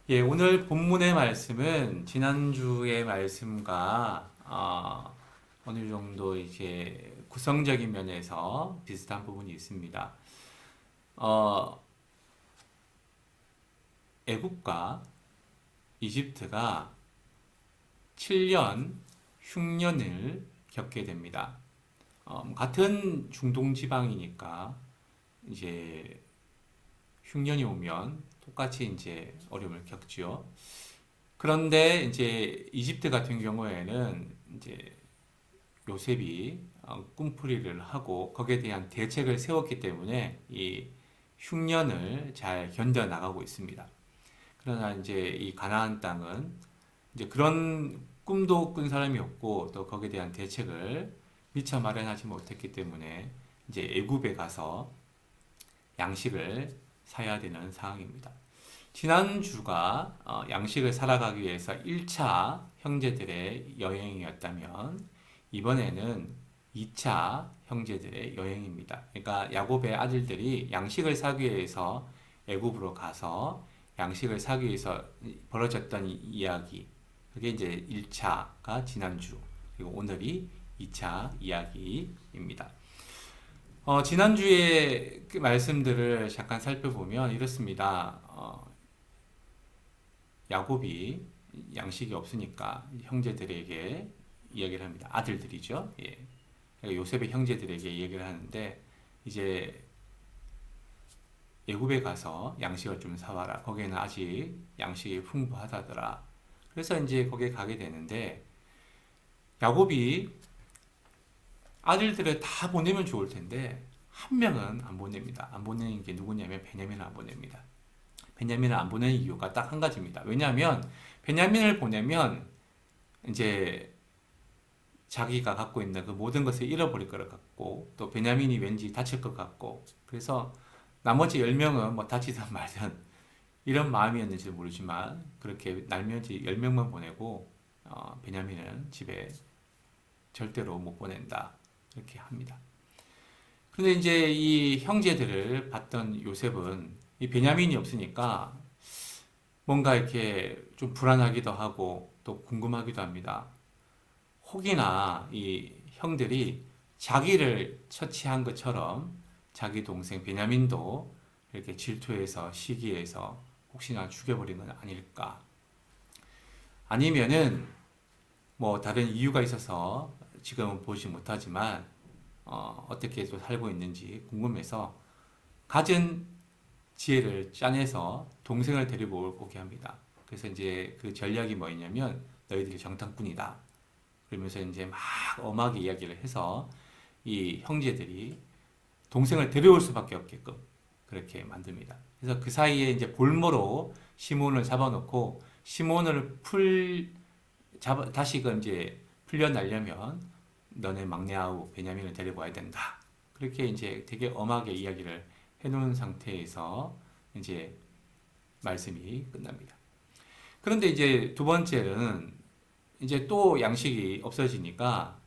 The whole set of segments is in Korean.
예, 오늘 본문의 말씀은 지난주의 말씀과 어느 정도 이제 구성적인 면에서 비슷한 부분이 있습니다. 어, 애굽과 이집트가 7년 흉년을 겪게 됩니다. 같은 중동 지방이니까 이제 흉년이 오면 똑같이 이제 어려움을 겪지요. 그런데 이제 이집트 같은 경우에는 이제 요셉이 꿈풀이를 하고 거기에 대한 대책을 세웠기 때문에 이 흉년을 잘 견뎌 나가고 있습니다. 그러나 이제 이 가나안 땅은 이제 그런 꿈도 꾼 사람이 없고 또 거기에 대한 대책을 미처 마련하지 못했기 때문에 이제 애굽에 가서 양식을 사야 되는 상황입니다. 지난주가 양식을 살아가기 위해서 1차 형제들의 여행이었다면 이번에는 2차 형제들의 여행입니다. 그러니까 야곱의 아들들이 양식을 사기 위해서 애굽으로 가서 양식을 사기 위해서 벌어졌던 이야기. 그게 이제 1차가 지난주, 그리고 오늘이 2차 이야기입니다. 지난주에 그 말씀들을 잠깐 살펴보면 이렇습니다. 야곱이 양식이 없으니까 형제들에게 이야기를 합니다. 아들들이죠. 예. 그러니까 요셉의 형제들에게 얘기를 하는데 이제 애굽에 가서 양식을 좀 사와라. 거기에는 아직 양식이 풍부하다더라. 그래서 이제 거기에 가게 되는데 야곱이 아들들을 다 보내면 좋을 텐데 한 명은 안 보냅니다. 안 보내는 게 누구냐면 베냐민을 안 보냅니다. 베냐민을 안 보내는 이유가 딱 한 가지입니다. 왜냐하면 베냐민을 보내면 이제 자기가 갖고 있는 그 모든 것을 잃어버릴 것 같고 또 베냐민이 왠지 다칠 것 같고 그래서 나머지 10명은 뭐 다치든 말든 이런 마음이었는지 모르지만 그렇게 날면지 10명만 보내고 베냐민은 집에 절대로 못 보낸다 이렇게 합니다. 그런데 이제 이 형제들을 봤던 요셉은 이 베냐민이 없으니까 뭔가 이렇게 좀 불안하기도 하고 또 궁금하기도 합니다. 혹이나 이 형들이 자기를 처치한 것처럼 자기 동생 베냐민도 이렇게 질투해서 시기해서 혹시나 죽여버린 건 아닐까? 아니면은 뭐 다른 이유가 있어서 지금은 보지 못하지만 어떻게 또 살고 있는지 궁금해서 갖은 지혜를 짜내서 동생을 데리고 오게 합니다. 그래서 이제 그 전략이 뭐였냐면 너희들이 정탐꾼이다. 그러면서 이제 막 엄하게 이야기를 해서 이 형제들이 동생을 데려올 수밖에 없게끔 그렇게 만듭니다. 그래서 그 사이에 이제 볼모로 시몬을 잡아놓고 시몬을 다시 그 이제 풀려나려면 너네 막내 아우 베냐민을 데리고 와야 된다. 그렇게 이제 되게 엄하게 이야기를 해놓은 상태에서 이제 말씀이 끝납니다. 그런데 이제 두 번째는 이제 또 양식이 없어지니까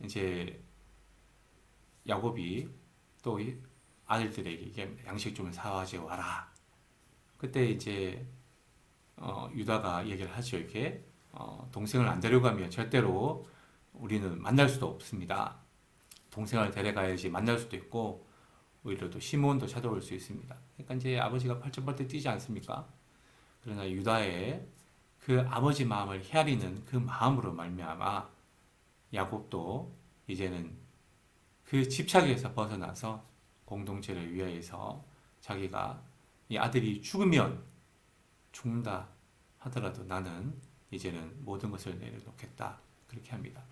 이제 야곱이 또 아들들에게 양식 좀 사와줘 와라. 그때 이제 유다가 얘기를 하죠. 이렇게 동생을 안 데려가면 절대로 우리는 만날 수도 없습니다. 동생을 데려가야지 만날 수도 있고 오히려 또 시몬도 찾아올 수 있습니다. 그러니까 이제 아버지가 펄쩍펄쩍 뛰지 않습니까? 그러나 유다의 그 아버지 마음을 헤아리는 그 마음으로 말미암아 야곱도 이제는 그 집착에서 벗어나서 공동체를 위하여서 자기가 이 아들이 죽으면 죽는다 하더라도 나는 이제는 모든 것을 내려놓겠다. 그렇게 합니다.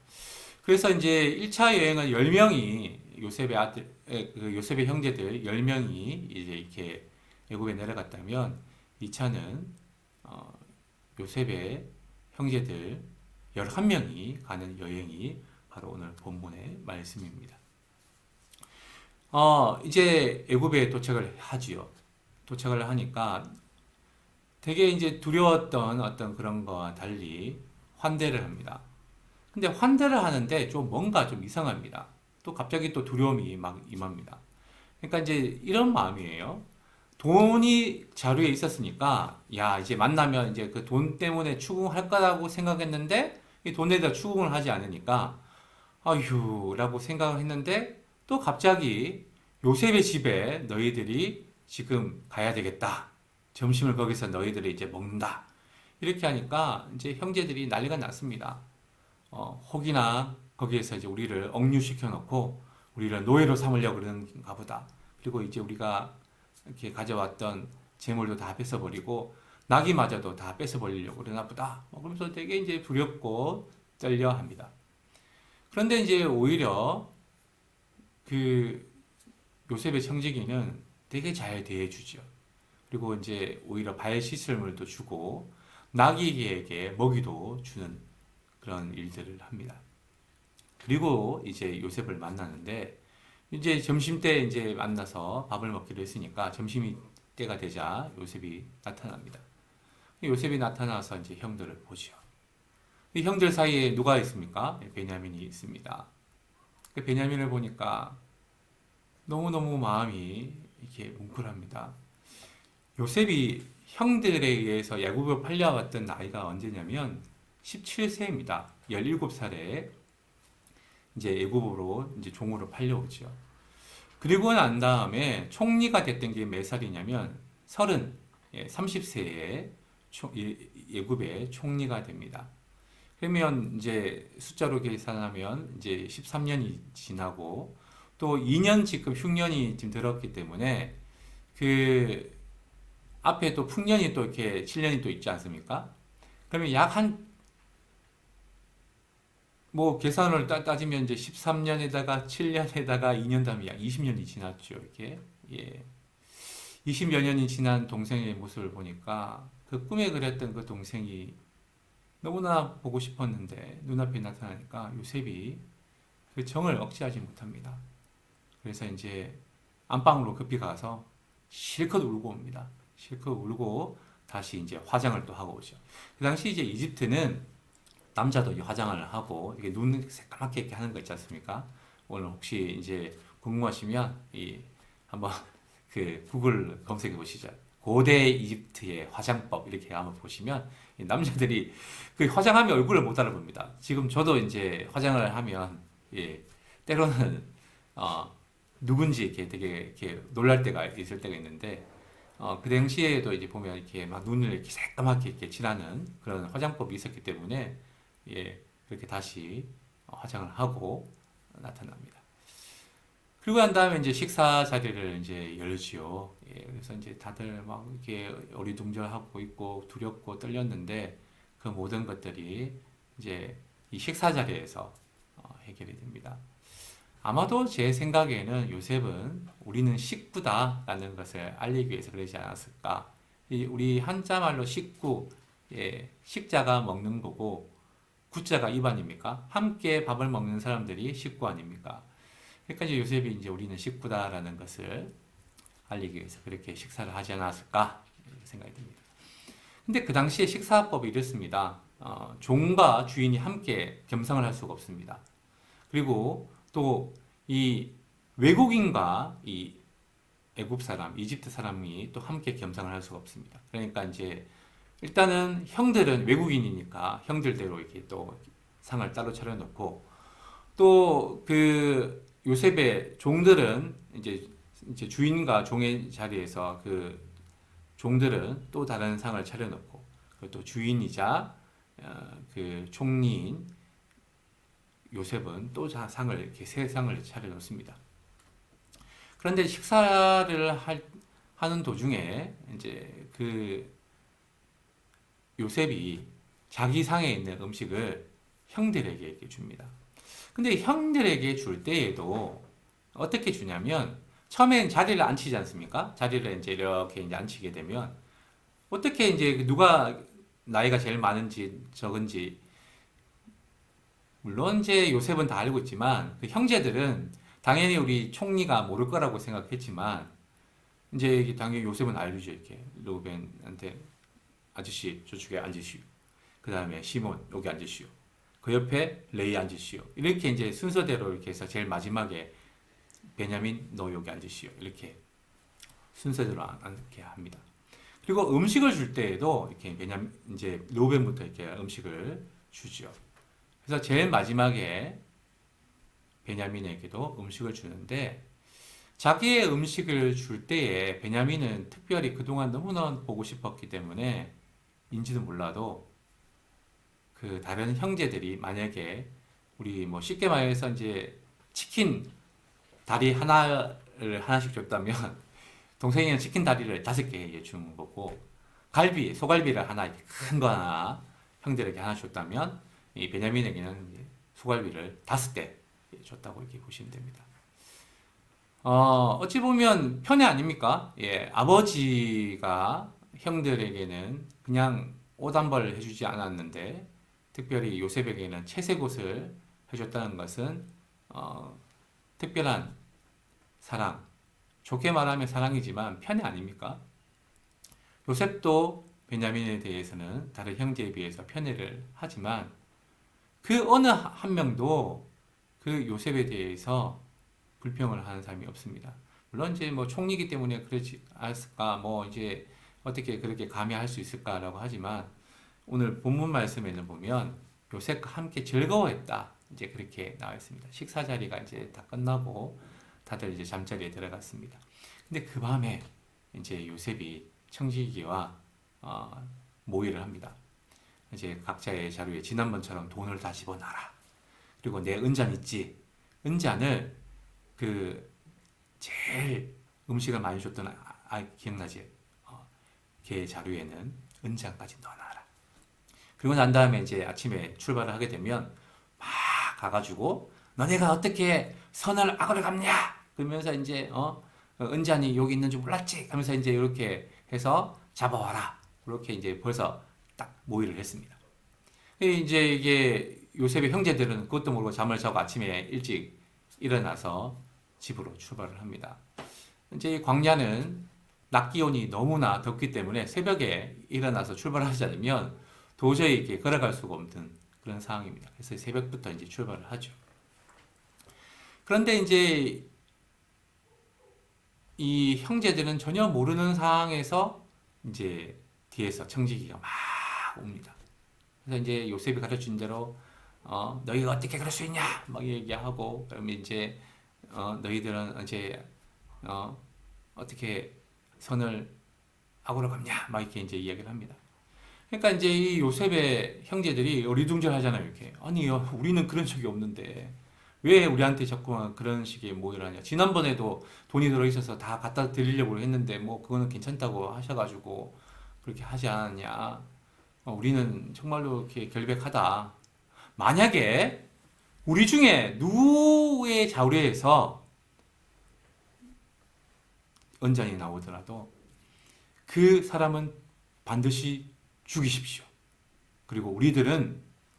그래서 이제 1차 여행은 10명이 요셉의 형제들 10명이 이제 이렇게 애굽에 내려갔다면 2차는 요셉의 형제들 11명이 가는 여행이 바로 오늘 본문의 말씀입니다. 이제 애굽에 도착을 하지요. 도착을 하니까 되게 이제 두려웠던 어떤 그런 거와 달리 환대를 합니다. 근데 환대를 하는데 좀 뭔가 좀 이상합니다. 또 갑자기 또 두려움이 막 임합니다. 그러니까 이제 이런 마음이에요. 돈이 자료에 있었으니까 야 이제 만나면 이제 그 돈 때문에 추궁할 거라고 생각했는데 이 돈에 대해 추궁을 하지 않으니까 아휴라고 생각을 했는데 또 갑자기 요셉의 집에 너희들이 지금 가야 되겠다. 점심을 거기서 너희들이 이제 먹는다. 이렇게 하니까 이제 형제들이 난리가 났습니다. 혹이나 거기에서 이제 우리를 억류시켜 놓고 우리를 노예로 삼으려고 그러는가 보다. 그리고 이제 우리가 이렇게 가져왔던 재물도 다 뺏어버리고 나귀마저도 다 뺏어버리려고 그러나 보다. 그러면서 되게 이제 두렵고 떨려 합니다. 그런데 이제 오히려 그 요셉의 청지기는 되게 잘 대해주죠. 그리고 이제 오히려 발 씻을 물도 주고 나귀에게 먹이도 주는 그런 일들을 합니다. 그리고 이제 요셉을 만나는데 이제 점심 때 이제 만나서 밥을 먹기로 했으니까 점심이 때가 되자 요셉이 나타납니다. 요셉이 나타나서 이제 형들을 보죠. 이 형들 사이에 누가 있습니까? 베냐민이 있습니다. 베냐민을 보니까 너무너무 마음이 이렇게 뭉클합니다. 요셉이 형들에 의해서 야곱으로 팔려왔던 나이가 언제냐면 17세입니다. 17살에 이제 애굽으로 이제 종으로 팔려오죠. 그리고 난 다음에 총리가 됐던 게 몇 살이냐면 30세에 애굽의 총리가 됩니다. 그러면 이제 숫자로 계산하면 이제 13년이 지나고 또 2년 지금 흉년이 지금 들었기 때문에 그 앞에 또 풍년이 또 이렇게 7년이 또 있지 않습니까? 그러면 약 뭐 계산을 따지면 이제 13년에다가 7년에다가 2년 다음에 약 20년이 지났죠. 이렇게. 예. 20여 년이 지난 동생의 모습을 보니까 그 꿈에 그렸던 그 동생이 너무나 보고 싶었는데 눈앞에 나타나니까 요셉이 그 정을 억제하지 못합니다. 그래서 이제 안방으로 급히 가서 실컷 울고 옵니다. 실컷 울고 다시 이제 화장을 또 하고 오죠. 그 당시 이제 이집트는 남자도 화장을 하고 이게 눈 새까맣게 이렇게 하는 거 있지 않습니까? 오늘 혹시 이제 궁금하시면 한번 그 구글 검색해 보시죠. 고대 이집트의 화장법 이렇게 한번 보시면 남자들이 그 화장하면 얼굴을 못 알아봅니다. 지금 저도 이제 화장을 하면 때로는 누군지 이렇게 되게 이렇게 놀랄 때가 있을 때가 있는데 그 당시에도 이제 보면 이렇게 막 눈을 이렇게 새까맣게 이렇게 칠하는 그런 화장법이 있었기 때문에 그렇게 다시 화장을 하고 나타납니다. 그리고 난 다음에 이제 식사 자리를 이제 열지요. 그래서 이제 다들 막 이렇게 어리둥절하고 있고 두렵고 떨렸는데 그 모든 것들이 이제 이 식사 자리에서 해결이 됩니다. 아마도 제 생각에는 요셉은 우리는 식구다라는 것을 알리기 위해서 그러지 않았을까. 우리 한자말로 식구, 식자가 먹는 거고 구자가 입 아닙니까? 함께 밥을 먹는 사람들이 식구 아닙니까? 그러니까 이제 요셉이 이제 우리는 식구다라는 것을 알리기 위해서 그렇게 식사를 하지 않았을까 생각이 듭니다. 근데 그 당시에 식사법이 이렇습니다. 종과 주인이 함께 겸상을 할 수가 없습니다. 그리고 또 이 외국인과 이 애굽 사람, 이집트 사람이 또 함께 겸상을 할 수가 없습니다. 그러니까 이제 일단은 형들은 외국인이니까 형들대로 이렇게 또 상을 따로 차려놓고 또 그 요셉의 종들은 이제 주인과 종의 자리에서 그 종들은 또 다른 상을 차려놓고 또 주인이자 그 총리인 요셉은 또 상을 이렇게 세 상을 차려놓습니다. 그런데 식사를 하는 도중에 이제 그 요셉이 자기 상에 있는 음식을 형들에게 이렇게 줍니다. 근데 형들에게 줄 때에도 어떻게 주냐면 처음엔 자리를 앉히지 않습니까? 자리를 이제 이렇게 이제 앉히게 되면 어떻게 이제 누가 나이가 제일 많은지 적은지 물론 이제 요셉은 다 알고 있지만 그 형제들은 당연히 우리 총리가 모를 거라고 생각했지만 이제 당연히 요셉은 알죠. 이렇게 루벤한테 아저씨 저쪽에 앉으시오. 그 다음에 시몬 여기 앉으시오. 그 옆에 레이 앉으시오. 이렇게 이제 순서대로 이렇게 해서 제일 마지막에 베냐민 너 여기 앉으시오. 이렇게 순서대로 이렇게 합니다. 그리고 음식을 줄 때에도 이렇게 왜냐면 이제 르우벤부터 이렇게 음식을 주죠. 그래서 제일 마지막에 베냐민에게도 음식을 주는데 자기의 음식을 줄 때에 베냐민은 특별히 그동안 너무나 보고 싶었기 때문에 인지도 몰라도 그 다른 형제들이 만약에 우리 뭐 쉽게 말해서 이제 치킨 다리 하나를 하나씩 줬다면 동생이는 치킨 다리를 5개 준 거고 갈비, 소갈비를 하나 큰 거 하나 형들에게 하나 줬다면 이 베냐민에게는 이제 소갈비를 5대 줬다고 이렇게 보시면 됩니다. 어찌 보면 편애 아닙니까? 예, 아버지가 형들에게는 그냥 옷 한 벌 해주지 않았는데 특별히 요셉에게는 채색 옷을 해줬다는 것은 특별한 사랑, 좋게 말하면 사랑이지만 편애 아닙니까? 요셉도 베냐민에 대해서는 다른 형제에 비해서 편애를 하지만 그 어느 한 명도 그 요셉에 대해서 불평을 하는 사람이 없습니다. 물론 이제 뭐 총리이기 때문에 그러지 않을까, 뭐 이제 어떻게 그렇게 감히 할 수 있을까라고 하지만 오늘 본문 말씀에는 보면 요셉과 함께 즐거워했다. 이제 그렇게 나와 있습니다. 식사 자리가 이제 다 끝나고 다들 이제 잠자리에 들어갔습니다. 근데 그 밤에 이제 요셉이 청지기와 모의를 합니다. 이제 각자의 자료에 지난번처럼 돈을 다 집어넣어라. 그리고 내 은잔 있지? 은잔을 그 제일 음식을 많이 줬던 기억나지? 걔 자료에는 은잔까지 넣어놔라. 그리고 난 다음에 이제 아침에 출발을 하게 되면 막 가가지고 너네가 어떻게 선을 악으로 갚냐? 그러면서 이제 은잔이 여기 있는 줄 몰랐지? 하면서 이제 이렇게 해서 잡아와라. 그렇게 이제 벌써 딱 모의를 했습니다. 이제 이게 요셉의 형제들은 그것도 모르고 잠을 자고 아침에 일찍 일어나서 집으로 출발을 합니다. 이제 이 광야는 낮 기온이 너무나 덥기 때문에 새벽에 일어나서 출발하지 않으면 도저히 이렇게 걸어갈 수가 없는 그런 상황입니다. 그래서 새벽부터 이제 출발을 하죠. 그런데 이제 이 형제들은 전혀 모르는 상황에서 이제 뒤에서 청지기가 막 옵니다. 그래서 이제 요셉이 가르친 대로 너희가 어떻게 그럴 수 있냐 막 얘기하고 그러면 이제 너희들은 이제 어떻게 선을 악으로 갚냐 막 이렇게 이제 이야기를 합니다. 그러니까 이제 이 요셉의 형제들이 어리둥절하잖아요. 이렇게 아니요 우리는 그런 적이 없는데 왜 우리한테 자꾸 그런 식의 모의를 하냐. 지난번에도 돈이 들어있어서 다 갖다 드리려고 했는데 뭐 그거는 괜찮다고 하셔가지고 그렇게 하지 않았냐. 우리는 정말로 이렇게 결백하다. 만약에 우리 중에 누구의 자료에서 언잔이 나오더라도 그 사람은 반드시 죽이십시오. 그리고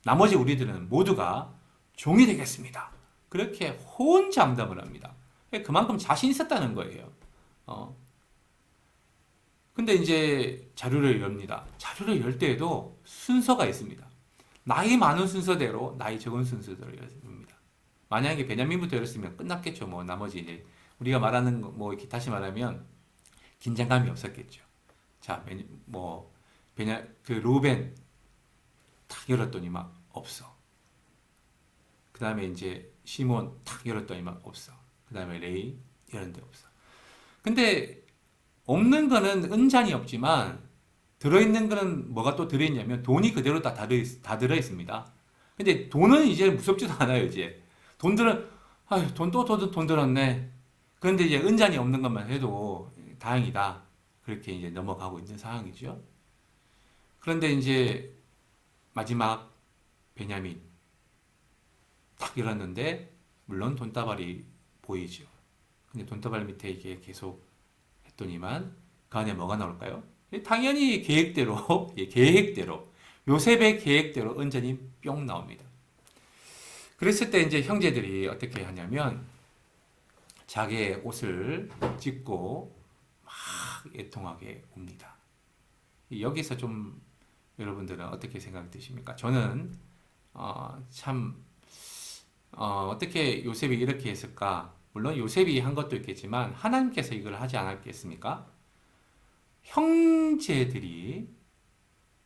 나머지 우리들은 모두가 종이 되겠습니다. 그렇게 호언장담을 합니다. 그만큼 자신 있었다는 거예요. 근데 이제 자료를 엽니다. 자료를 열 때에도 순서가 있습니다. 나이 많은 순서대로, 나이 적은 순서대로 엽니다. 만약에 베냐민부터 열었으면 끝났겠죠. 뭐 나머지 이제 우리가 말하는 뭐 이렇게 다시 말하면 긴장감이 없었겠죠. 자, 그 루벤 탁 열었더니 막 없어. 그 다음에 이제 시몬 탁 열었더니 막 없어. 그 다음에 레이 열었는데 없어. 근데 없는 거는 은잔이 없지만 들어있는 거는 뭐가 또 들어있냐면 돈이 그대로 다 들어있습니다. 근데 돈은 이제 무섭지도 않아요. 이제 돈들은 돈 들었네. 그런데 이제 은잔이 없는 것만 해도 다행이다. 그렇게 이제 넘어가고 있는 상황이죠. 그런데 이제 마지막 베냐민 딱 열었는데 물론 돈다발이 보이죠. 근데 돈다발 밑에 이게 계속 했더니만 그 안에 뭐가 나올까요? 당연히 계획대로 요셉의 계획대로 은전이 뿅 나옵니다. 그랬을 때 이제 형제들이 어떻게 하냐면 자기의 옷을 찢고 막 애통하게 옵니다. 여기서 좀 여러분들은 어떻게 생각 드십니까? 저는 참 어떻게 요셉이 이렇게 했을까? 물론 요셉이 한 것도 있겠지만 하나님께서 이걸 하지 않았겠습니까? 형제들이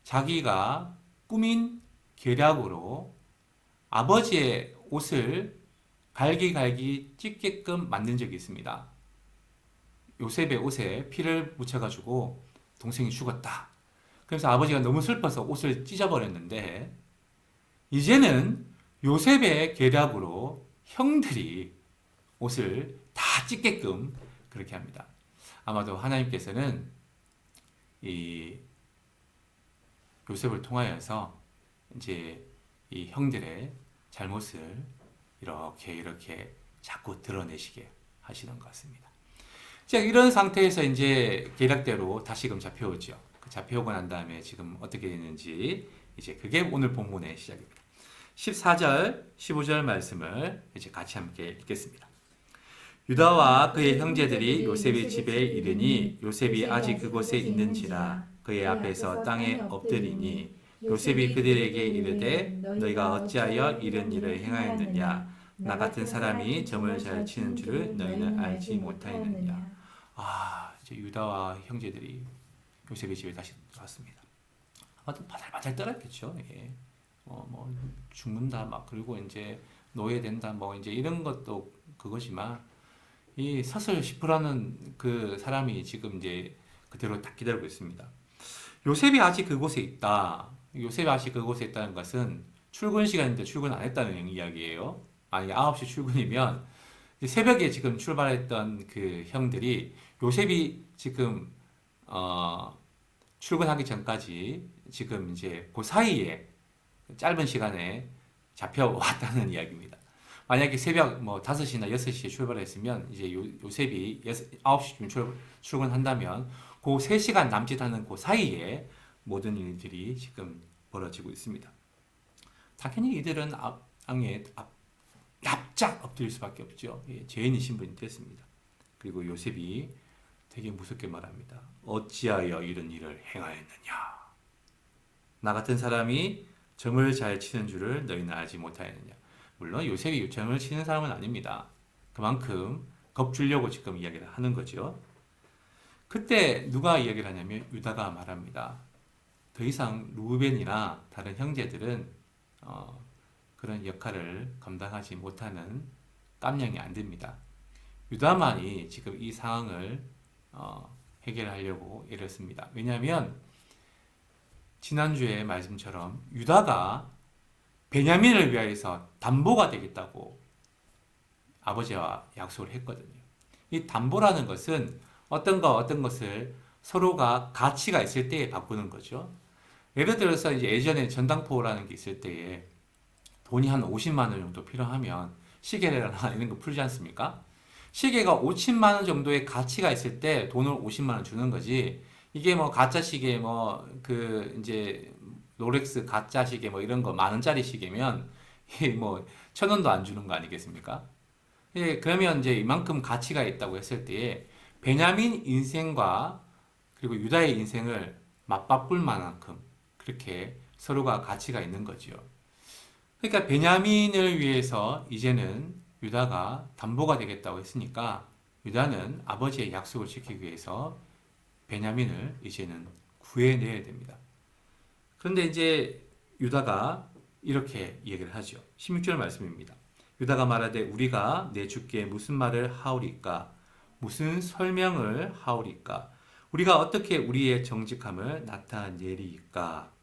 자기가 꾸민 계략으로 아버지의 옷을 갈기갈기 찢게끔 만든 적이 있습니다. 요셉의 옷에 피를 묻혀가지고 동생이 죽었다. 그래서 아버지가 너무 슬퍼서 옷을 찢어버렸는데 이제는 요셉의 계략으로 형들이 옷을 다 찢게끔 그렇게 합니다. 아마도 하나님께서는 이 요셉을 통하여서 이제 이 형들의 잘못을 이렇게 자꾸 드러내시게 하시는 것 같습니다. 자, 이런 상태에서 이제 계략대로 다시금 잡혀오죠. 잡혀오고 난 다음에 지금 어떻게 되는지 이제 그게 오늘 본문의 시작입니다. 14절, 15절 말씀을 이제 같이 함께 읽겠습니다. 유다와 그의 형제들이 요셉의 집에 이르니 요셉이 아직 그곳에 있는지라 그의 앞에서 땅에 엎드리니 요셉이 그들에게 이르되 너희가 어찌하여 이런 일을 행하였느냐 나 같은 사람이 점을 잘 치는 줄을 너희는 알지 못하였느냐. 이제 유다와 형제들이 요셉의 집에 다시 들어왔습니다. 아마도 바들바들 떨었겠죠. 예. 뭐 죽는다 막 그리고 이제 노예된다 뭐 이제 이런 것도 그거지만 이 사슬 10%라는 그 사람이 지금 이제 그대로 딱 기다리고 있습니다. 요셉이 아직 그곳에 있다. 요셉이 아직 그곳에 있다는 것은 출근 시간인데 출근 안 했다는 이야기예요. 아니 9시 출근이면 새벽에 지금 출발했던 그 형들이 요셉이 지금 출근하기 전까지 지금 이제 그 사이에 짧은 시간에 잡혀왔다는 이야기입니다. 만약에 새벽 뭐 5시나 6시에 출발했으면 이제 요셉이 9시쯤 출근한다면 그 3시간 남짓하는 그 사이에 모든 일들이 지금 벌어지고 있습니다. 당연히 이들은 땅에 납작 엎드릴 수밖에 없죠. 죄인의 신분이 됐습니다. 그리고 요셉이 되게 무섭게 말합니다. 어찌하여 이런 일을 행하였느냐. 나 같은 사람이 점을 잘 치는 줄을 너희는 알지 못하였느냐. 물론 요셉이 점을 치는 사람은 아닙니다. 그만큼 겁주려고 지금 이야기를 하는 거죠. 그때 누가 이야기를 하냐면 유다가 말합니다. 더 이상 루벤이나 다른 형제들은 그런 역할을 감당하지 못하는 깜냥이 안 됩니다. 유다만이 지금 이 상황을 해결하려고 이랬습니다. 왜냐하면 지난주의 말씀처럼 유다가 베냐민을 위하여서 담보가 되겠다고 아버지와 약속을 했거든요. 이 담보라는 것은 어떤 것을 서로가 가치가 있을 때에 바꾸는 거죠. 예를 들어서 이제 예전에 전당포라는 게 있을 때에 돈이 한 50만 원 정도 필요하면 시계나 이런 거 풀지 않습니까? 시계가 50만 원 정도의 가치가 있을 때 돈을 50만 원 주는 거지. 이게 뭐 가짜 시계 뭐 그 이제 롤렉스 가짜 시계 뭐 이런 거 10,000원짜리 시계면 뭐 1,000원도 안 주는 거 아니겠습니까? 그러면 이제 이만큼 가치가 있다고 했을 때에 베냐민 인생과 그리고 유다의 인생을 맞바꿀 만큼 그렇게 서로가 가치가 있는 거죠. 그러니까 베냐민을 위해서 이제는 유다가 담보가 되겠다고 했으니까 유다는 아버지의 약속을 지키기 위해서 베냐민을 이제는 구해내야 됩니다. 그런데 이제 유다가 이렇게 얘기를 하죠. 16절 말씀입니다. 유다가 말하되 우리가 내 주께 무슨 말을 하오리까? 무슨 설명을 하오리까? 우리가 어떻게 우리의 정직함을 나타내리까?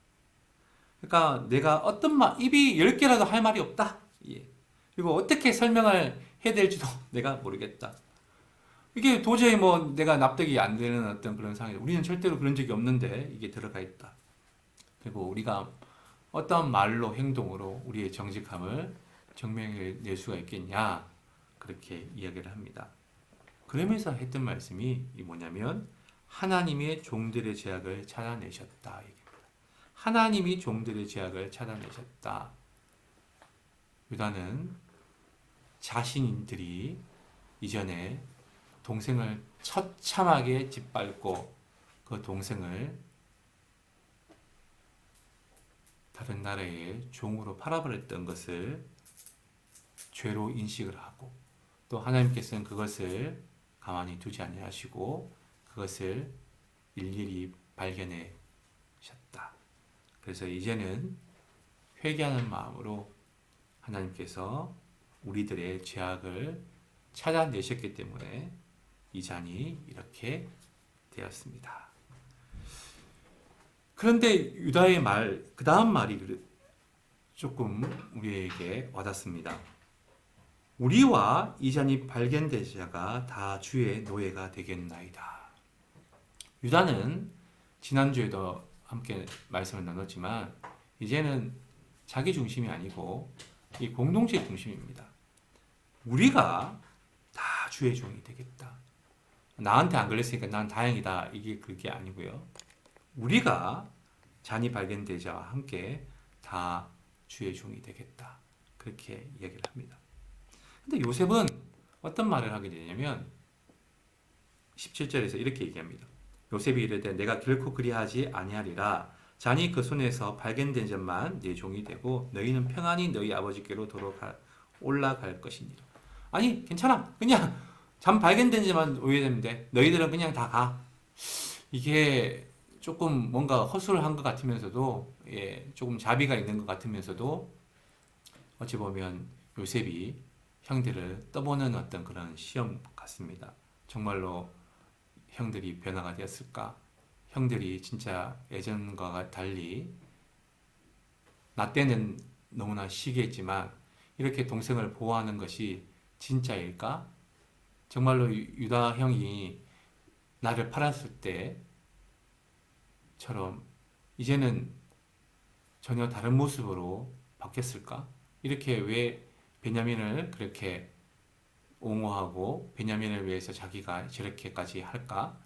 그러니까 내가 어떤 입이 10개라도 할 말이 없다. 예. 그리고 어떻게 설명을 해야 될지도 내가 모르겠다. 이게 도저히 뭐 내가 납득이 안 되는 어떤 그런 상황이 우리는 절대로 그런 적이 없는데 이게 들어가 있다. 그리고 우리가 어떤 말로 행동으로 우리의 정직함을 증명해낼 수가 있겠냐 그렇게 이야기를 합니다. 그러면서 했던 말씀이 뭐냐면 하나님의 종들의 죄악을 찾아내셨다. 하나님이 종들의 죄악을 찾아내셨다. 유다는 자신들이 이전에 동생을 처참하게 짓밟고 그 동생을 다른 나라의 종으로 팔아버렸던 것을 죄로 인식을 하고 또 하나님께서는 그것을 가만히 두지 아니하시고 그것을 일일이 발견해 셨다. 그래서 이제는 회개하는 마음으로 하나님께서 우리들의 죄악을 찾아내셨기 때문에 이 잔이 이렇게 되었습니다. 그런데 유다의 말, 그 다음 말이 조금 우리에게 와닿습니다. 우리와 이 잔이 발견된 자가 다 주의 노예가 되겠나이다. 유다는 지난주에도 함께 말씀을 나눴지만 이제는 자기 중심이 아니고 이 공동체 중심입니다. 우리가 다 주의 종이 되겠다. 나한테 안 걸렸으니까 난 다행이다. 이게 그게 아니고요. 우리가 잔이 발견된 자와 함께 다 주의 종이 되겠다. 그렇게 이야기를 합니다. 근데 요셉은 어떤 말을 하게 되냐면 17절에서 이렇게 얘기합니다. 요셉이 이르되 내가 결코 그리하지 아니하리라. 잔이 그 손에서 발견된 자만 내 종이 되고 너희는 평안히 너희 아버지께로 올라갈 것이니라. 아니 괜찮아. 그냥 잔 발견된 자만 오해되면 돼. 너희들은 그냥 다 가. 이게 조금 뭔가 허술한 것 같으면서도 조금 자비가 있는 것 같으면서도 어찌 보면 요셉이 형들을 떠보는 어떤 그런 시험 같습니다. 정말로 형들이 변화가 되었을까? 형들이 진짜 예전과 달리 나 때는 너무나 시기했지만 이렇게 동생을 보호하는 것이 진짜일까? 정말로 유다 형이 나를 팔았을 때처럼 이제는 전혀 다른 모습으로 바뀌었을까? 이렇게 왜 베냐민을 그렇게 옹호하고 베냐민을 위해서 자기가 저렇게까지 할까?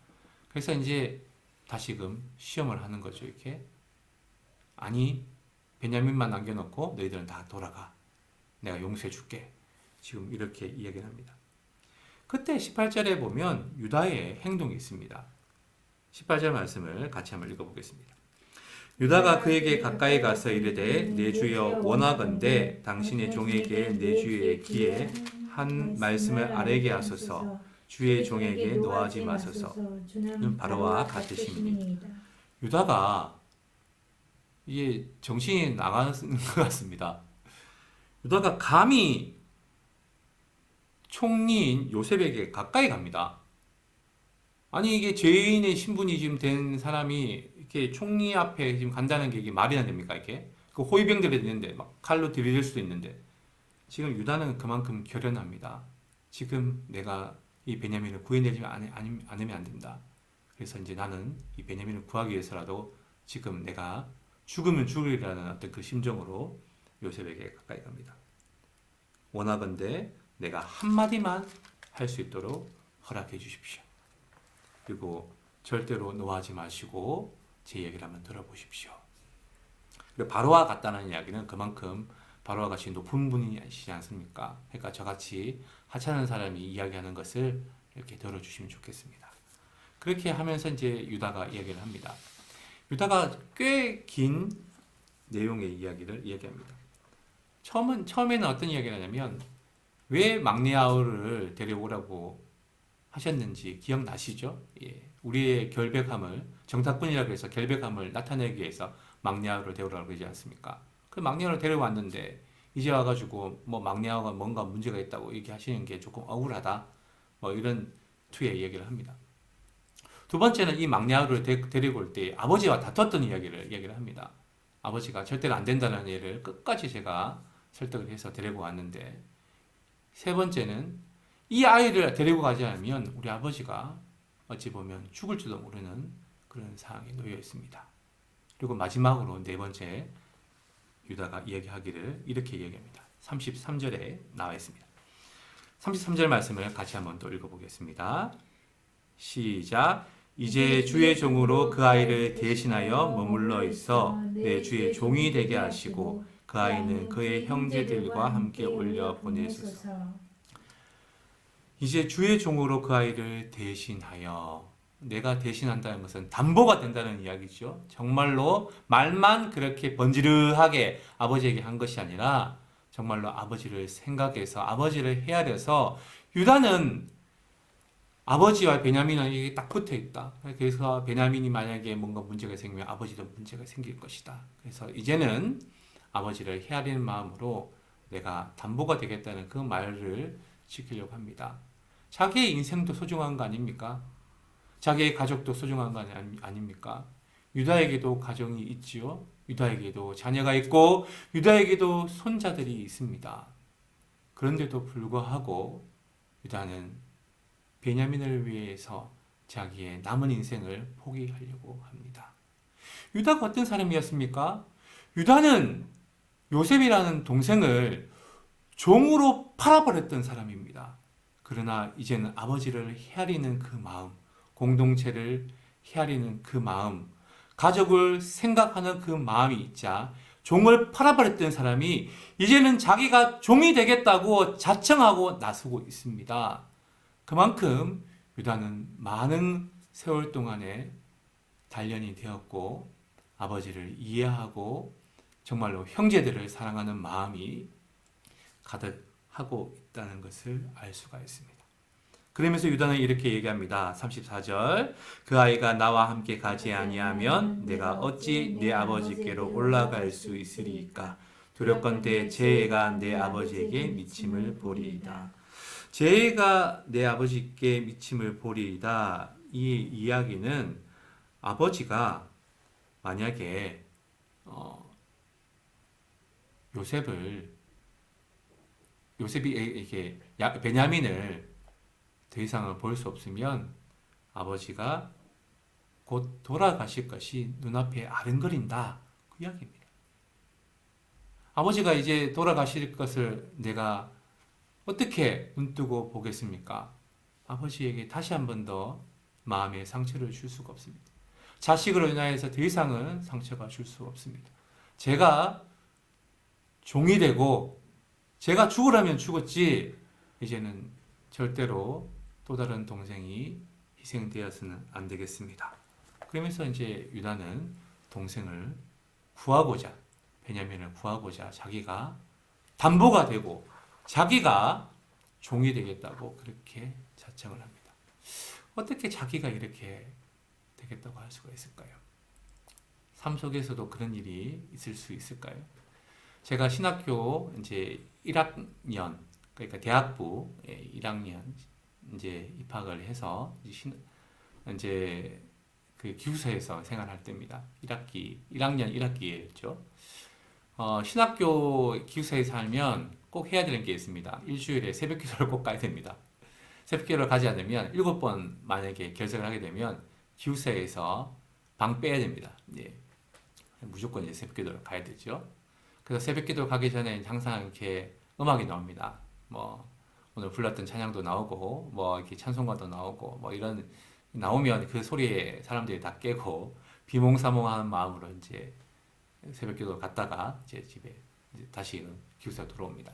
그래서 이제 다시금 시험을 하는 거죠. 이렇게 아니 베냐민만 남겨놓고 너희들은 다 돌아가. 내가 용서해 줄게. 지금 이렇게 이야기를 합니다. 그때 18절에 보면 유다의 행동이 있습니다. 18절 말씀을 같이 한번 읽어보겠습니다. 유다가 그에게 가까이 가서 이르되 내 주여 원하건대 당신의 종에게 내 주의 귀에 한 말씀을 아뢰게 하소서. 주의 종에게 노하지 마소서. 는 바로와 같으시니. 유다가 이게 정신이 나가는 것 같습니다. 유다가 감히 총리인 요셉에게 가까이 갑니다. 아니 이게 죄인의 신분이 지금 된 사람이 이렇게 총리 앞에 지금 간다는 게 이게 말이 안 됩니까? 이게 그 호위병들이 있는데 막 칼로 들이댈 수도 있는데 지금 유다는 그만큼 결연합니다. 지금 내가 이 베냐민을 구해내지 않으면 안 된다. 그래서 이제 나는 이 베냐민을 구하기 위해서라도 지금 내가 죽으면 죽으리라는 어떤 그 심정으로 요셉에게 가까이 갑니다. 원하건대 내가 한마디만 할 수 있도록 허락해 주십시오. 그리고 절대로 노하지 마시고 제 얘기를 한번 들어보십시오. 그리고 바로와 같다는 이야기는 그만큼 바로와 같이 높은 분이시지 않습니까? 그러니까 저같이 하찮은 사람이 이야기하는 것을 이렇게 들어주시면 좋겠습니다. 그렇게 하면서 이제 유다가 이야기를 합니다. 유다가 꽤 긴 내용의 이야기를 이야기합니다. 처음에는 어떤 이야기를 하냐면 왜 막내 아우를 데려오라고 하셨는지 기억나시죠? 예. 우리의 결백함을 정탁분이라고 해서 결백함을 나타내기 위해서 막내 아우를 데려오라고 그러지 않습니까? 그 막내 아우를 데려왔는데 이제 와가지고 뭐 막내 아우가 뭔가 문제가 있다고 얘기하시는 게 조금 억울하다. 뭐 이런 투의 얘기를 합니다. 두 번째는 이 막내 아우를 데리고 올 때 아버지와 다퉜던 이야기를 합니다. 아버지가 절대로 안 된다는 얘를 끝까지 제가 설득을 해서 데리고 왔는데 세 번째는 이 아이를 데리고 가지 않으면 우리 아버지가 어찌 보면 죽을지도 모르는 그런 상황에 놓여 있습니다. 그리고 마지막으로 네 번째 유다가 이야기하기를 이렇게 이야기합니다. 33절에 나와 있습니다. 33절 말씀을 같이 한번 또 읽어보겠습니다. 시작. 이제 주의 종으로 그 아이를 대신하여 머물러 있어 내 주의 종이 되게 하시고 그 아이는 그의 형제들과 함께 올려 보내소서. 이제 주의 종으로 그 아이를 대신하여, 내가 대신한다는 것은 담보가 된다는 이야기죠. 정말로 말만 그렇게 번지르하게 아버지에게 한 것이 아니라 정말로 아버지를 생각해서 아버지를 헤아려서 유다는 아버지와 베냐민은 이게 딱 붙어 있다. 그래서 베냐민이 만약에 뭔가 문제가 생기면 아버지도 문제가 생길 것이다. 그래서 이제는 아버지를 헤아리는 마음으로 내가 담보가 되겠다는 그 말을 지키려고 합니다. 자기의 인생도 소중한 거 아닙니까? 자기의 가족도 소중한 거 아닙니까? 유다에게도 가정이 있지요. 유다에게도 자녀가 있고 유다에게도 손자들이 있습니다. 그런데도 불구하고 유다는 베냐민을 위해서 자기의 남은 인생을 포기하려고 합니다. 유다가 어떤 사람이었습니까? 유다는 요셉이라는 동생을 종으로 팔아버렸던 사람입니다. 그러나 이제는 아버지를 헤아리는 그 마음, 공동체를 헤아리는 그 마음, 가족을 생각하는 그 마음이 있자 종을 팔아버렸던 사람이 이제는 자기가 종이 되겠다고 자청하고 나서고 있습니다. 그만큼 유다는 많은 세월 동안에 단련이 되었고 아버지를 이해하고 정말로 형제들을 사랑하는 마음이 가득하고 있다는 것을 알 수가 있습니다. 그러면서 유다는 이렇게 얘기합니다. 34절 그 아이가 나와 함께 가지 아니하면 내가 어찌 내 아버지께로 올라갈 수 있으리이까 두렵건대 제 애가 내 아버지에게 미침을 보리이다. 제 애가 내 아버지께 미침을 보리이다. 이 이야기는 아버지가 만약에 요셉이 이렇게 베냐민을 더 이상은 볼 수 없으면 아버지가 곧 돌아가실 것이 눈앞에 아른거린다. 그 이야기입니다. 아버지가 이제 돌아가실 것을 내가 어떻게 눈뜨고 보겠습니까? 아버지에게 다시 한 번 더 마음의 상처를 줄 수가 없습니다. 자식으로 인하여서 더 이상은 상처가 줄 수 없습니다. 제가 종이 되고 제가 죽으라면 죽었지 이제는 절대로 또 다른 동생이 희생되어서는 안 되겠습니다. 그러면서 이제 유다는 동생을 구하고자 베냐민을 구하고자 자기가 담보가 되고 자기가 종이 되겠다고 그렇게 자청을 합니다. 어떻게 자기가 이렇게 되겠다고 할 수가 있을까요? 삶 속에서도 그런 일이 있을 수 있을까요? 제가 신학교 이제 1학년 그러니까 대학부 1학년 이제 입학을 해서 이제 그 기숙사에서 생활할 때입니다. 1학년 1학기였죠. 신학교 기숙사에 살면 꼭 해야 되는 게 있습니다. 일주일에 새벽 기도를 꼭 가야 됩니다. 새벽 기도를 가지 않으면 7번 만약에 결석을 하게 되면 기숙사에서 방 빼야 됩니다. 예. 무조건 이제 새벽 기도를 가야 되죠. 그래서 새벽 기도 가기 전에 항상 이렇게 음악이 나옵니다. 뭐 오늘 불렀던 찬양도 나오고 뭐 이렇게 찬송가도 나오고 뭐 이런 나오면 그 소리에 사람들이 다 깨고 비몽사몽하는 마음으로 이제 새벽기도 갔다가 이제 집에 이제 다시 기숙사 돌아옵니다.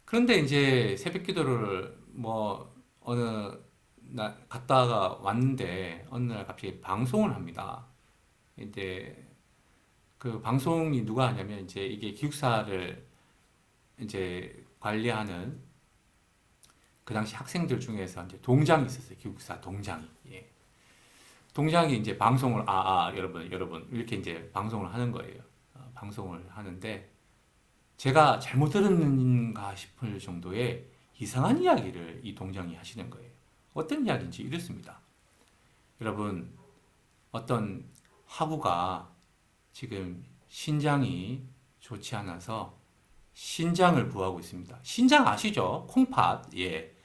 그런데 이제 새벽기도를 뭐 어느 날 갔다가 왔는데 어느 날 갑자기 방송을 합니다. 이제 그 방송이 누가 하냐면 이제 이게 기숙사를 이제 관리하는 그 당시 학생들 중에서 이제 동장이 있었어요. 기숙사 동장이. 예. 동장이 이제 방송을 여러분 이렇게 이제 방송을 하는 거예요. 방송을 하는데 제가 잘못 들었는가 싶을 정도의 이상한 이야기를 이 동장이 하시는 거예요. 어떤 이야기인지 이렇습니다. 여러분 어떤 화구가 지금 신장이 좋지 않아서 신장을 구하고 있습니다. 신장 아시죠? 콩팥. 예.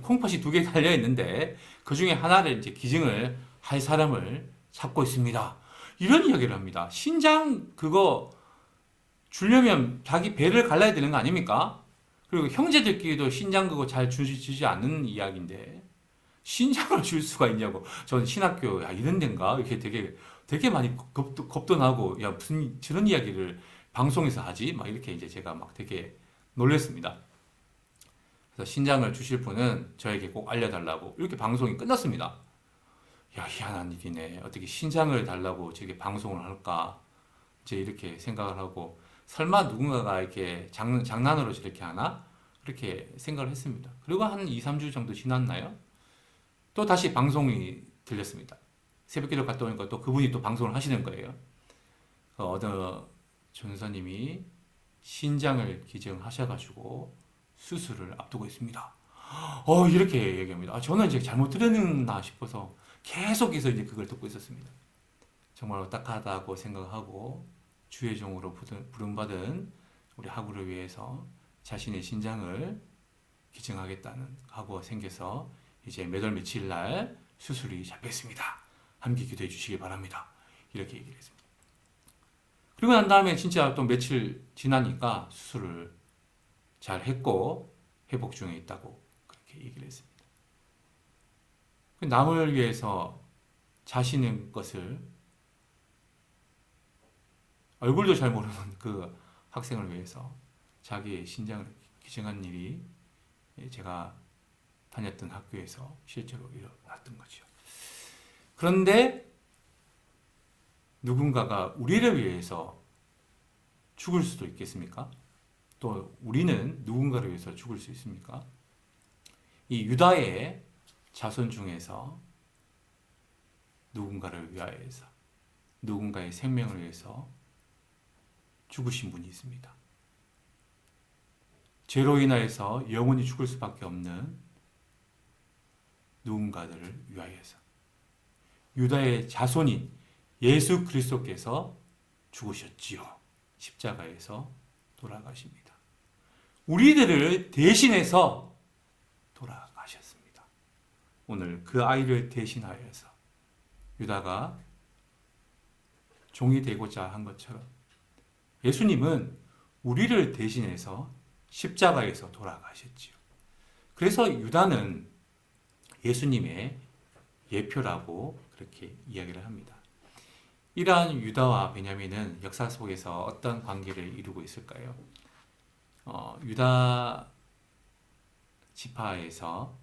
콩팥이 2개 달려 있는데 그 중에 하나를 이제 기증을 할 사람을 찾고 있습니다. 이런 이야기를 합니다. 신장 그거 주려면 자기 배를 갈라야 되는 거 아닙니까? 그리고 형제들끼리도 신장 그거 잘 주지 않는 이야기인데 신장을 줄 수가 있냐고. 저는 신학교 이런 데인가 이렇게 되게 많이 겁도 나고 야 무슨 저런 이야기를 방송에서 하지? 막 이렇게 이제 제가 막 되게 놀랐습니다. 그래서 신장을 주실 분은 저에게 꼭 알려달라고 이렇게 방송이 끝났습니다. 야 희한한 일이네. 어떻게 신장을 달라고 저렇게 방송을 할까? 이제 이렇게 생각을 하고 설마 누군가가 이렇게 장난으로 저렇게 하나? 그렇게 생각을 했습니다. 그리고 한 2, 3주 정도 지났나요? 또 다시 방송이 들렸습니다. 새벽기도 갔다 오니까 또 그분이 또 방송을 하시는 거예요. 어느 전사님이 신장을 기증하셔가지고 수술을 앞두고 있습니다. 이렇게 얘기합니다. 저는 이제 잘못 들었나 싶어서 계속해서 이제 그걸 듣고 있었습니다. 정말 딱하다고 생각하고 주의 종으로 부름받은 우리 하구를 위해서 자신의 신장을 기증하겠다는 각오가 생겨서 이제 몇 월 며칠 날 수술이 잡혔습니다. 함께 기도해 주시기 바랍니다. 이렇게 얘기를 했습니다. 그리고 난 다음에 진짜 또 며칠 지나니까 수술을 잘 했고 회복 중에 있다고 그렇게 얘기를 했습니다. 남을 위해서 자신의 것을 얼굴도 잘 모르는 그 학생을 위해서 자기의 신장을 기증한 일이 제가 다녔던 학교에서 실제로 일어났던 거죠. 그런데 누군가가 우리를 위해서 죽을 수도 있겠습니까? 또 우리는 누군가를 위해서 죽을 수 있습니까? 이 유다의 자손 중에서 누군가를 위하여서 누군가의 생명을 위해서 죽으신 분이 있습니다. 죄로 인하여서 영원히 죽을 수밖에 없는 누군가들을 위하여서 유다의 자손인 예수 그리스도께서 죽으셨지요. 십자가에서 돌아가십니다. 우리들을 대신해서 돌아가셨습니다. 오늘 그 아이를 대신하여서 유다가 종이 되고자 한 것처럼 예수님은 우리를 대신해서 십자가에서 돌아가셨지요. 그래서 유다는 예수님의 예표라고 그렇게 이야기를 합니다. 이러한 유다와 베냐민은 역사 속에서 어떤 관계를 이루고 있을까요? 유다 지파에서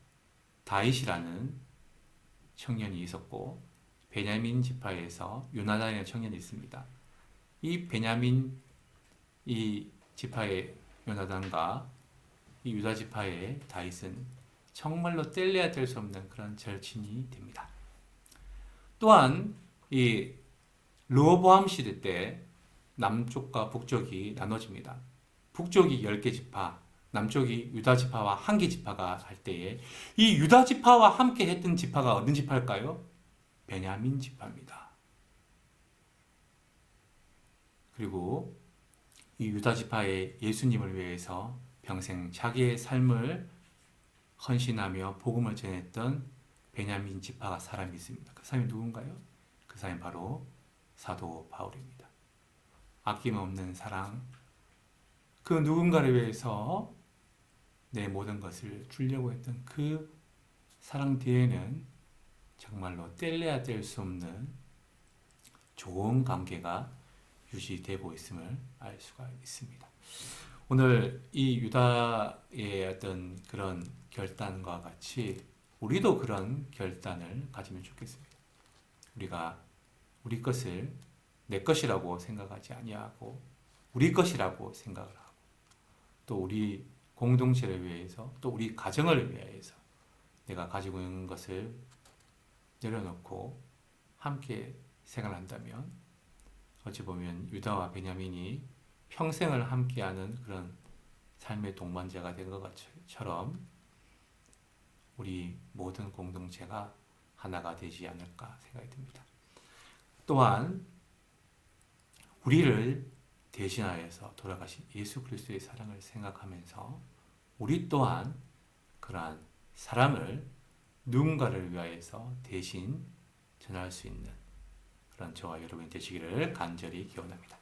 다윗이라는 청년이 있었고 베냐민 지파에서 요나단이라는 청년이 있습니다. 이 베냐민 이 지파의 요나단과 이 유다 지파의 다윗은 정말로 뗄래야 뗄 수 없는 그런 절친이 됩니다. 또한 이 르호보암 시대 때 남쪽과 북쪽이 나눠집니다. 북쪽이 10개 지파, 남쪽이 유다 지파와 1개 지파가 할 때에 이 유다 지파와 함께 했던 지파가 어떤 지파일까요? 베냐민 지파입니다. 그리고 이 유다 지파의 예수님을 위해서 평생 자기의 삶을 헌신하며 복음을 전했던 베냐민 지파 사람이 있습니다. 그 사람이 누군가요? 그 사람이 바로 사도 바울입니다. 아낌없는 사랑, 그 누군가를 위해서 내 모든 것을 주려고 했던 그 사랑 뒤에는 정말로 뗄래야 뗄 수 없는 좋은 관계가 유지되고 있음을 알 수가 있습니다. 오늘 이 유다의 어떤 그런 결단과 같이 우리도 그런 결단을 가지면 좋겠습니다. 우리가 우리 것을 내 것이라고 생각하지 아니하고 우리 것이라고 생각을 하고 또 우리 공동체를 위해서 또 우리 가정을 위해서 내가 가지고 있는 것을 내려놓고 함께 생활한다면 어찌 보면 유다와 베냐민이 평생을 함께하는 그런 삶의 동반자가 된 것처럼 우리 모든 공동체가 하나가 되지 않을까 생각이 듭니다. 또한 우리를 대신하여서 돌아가신 예수 그리스도의 사랑을 생각하면서 우리 또한 그러한 사랑을 누군가를 위하여서 대신 전할 수 있는 그런 저와 여러분이 되시기를 간절히 기원합니다.